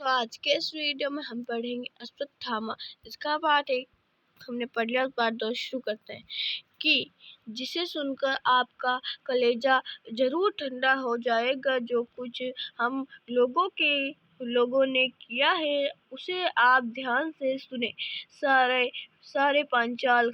तो आज के इस वीडियो में हम पढ़ेंगे अश्वत्थामा। इसका पाठ एक हमने पढ़ लिया, पाठ 2 शुरू करते हैं कि जिसे सुनकर आपका कलेजा जरूर ठंडा हो जाएगा। जो कुछ हम लोगों ने किया है उसे आप ध्यान से सुने। सारे पांचाल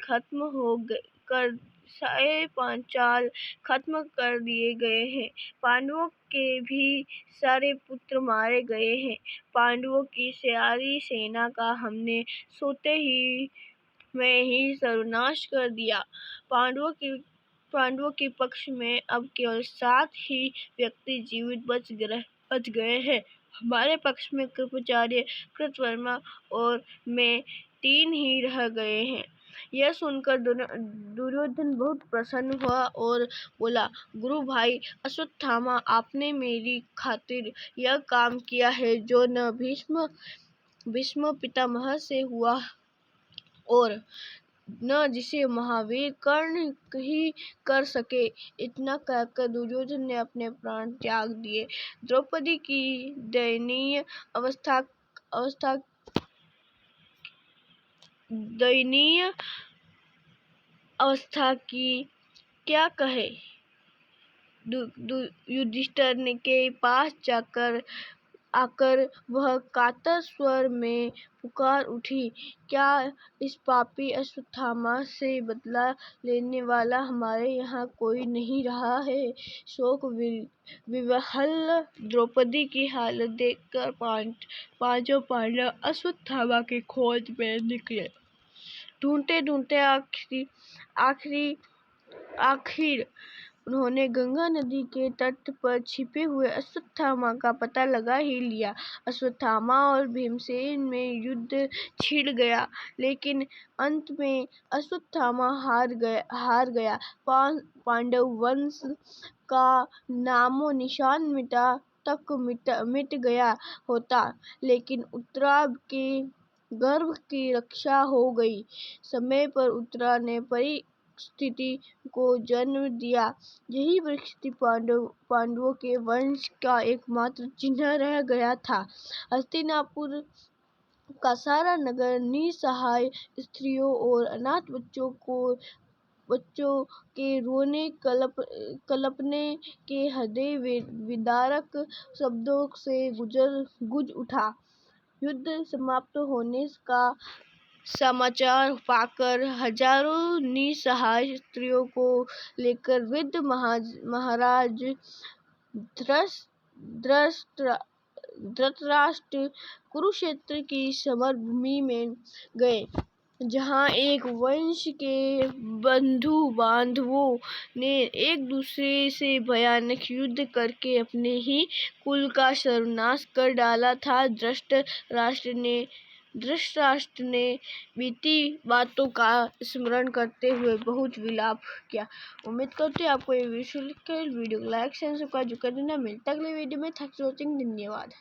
खत्म कर दिए गए हैं। पांडवों के भी सारे पुत्र मारे गए हैं। पांडवों की सारी सेना का हमने सोते ही में ही सर्वनाश कर दिया। पांडवों के पक्ष में अब केवल 7 ही व्यक्ति जीवित बच गए हैं। हमारे पक्ष में कृपाचार्य, कृतवर्मा और मैं 3 ही रह गए हैं। यह सुनकर दुर्योधन बहुत प्रसन्न हुआ और बोला, गुरु भाई अश्वत्थामा, आपने मेरी खातिर यह काम किया है जो न भीष्म पितामह से हुआ और न जिसे महावीर कर्ण ही कर सके। इतना कहकर दुर्योधन ने अपने प्राण त्याग दिए। द्रौपदी की दयनीय अवस्था की क्या कहे। युधिष्ठिर के पास आकर वह कातर स्वर में पुकार उठी, क्या इस पापी अश्वत्थामा से बदला लेने वाला हमारे यहाँ कोई नहीं रहा है। शोक विह्वल द्रौपदी की हालत देखकर पांचों पांडव अश्वत्थामा की खोज में निकले। ढूंढते आखिर उन्होंने गंगा नदी के तट पर छिपे हुए अश्वत्थामा का पता लगा ही लिया। अश्वत्थामा और भीमसेन में युद्ध छिड़ गया, लेकिन अंत में अश्वत्थामा हार गया। पांडव वंश का नामो निशान मिट गया होता, लेकिन उत्तरा के गर्भ की रक्षा हो गई। समय पर उत्तरा ने परिस्थिति को जन्म दिया। यही परिस्थिति पांडवों के वंश का एकमात्र चिन्ह रह गया था। हस्तिनापुर का सारा नगर निसहाय स्त्रियों और अनाथ बच्चों के रोने कलपने के हृदय विदारक शब्दों से गूंज उठा। युद्ध समाप्त होने का समाचार पाकर हजारों निसहाय स्त्रियों को लेकर वृद्ध महाराज धृतराष्ट्र कुरुक्षेत्र की समरभूमि में गए, जहाँ एक वंश के बंधु बांधवों ने एक दूसरे से भयानक युद्ध करके अपने ही कुल का सर्वनाश कर डाला था। धृतराष्ट्र ने बीती बातों का स्मरण करते हुए बहुत विलाप किया। उम्मीद करते हैं आपको ये वीडियो लाइक शेयर सब्सक्राइब कर देना। मिलता है अगले वीडियो में। Thanks for watching. धन्यवाद।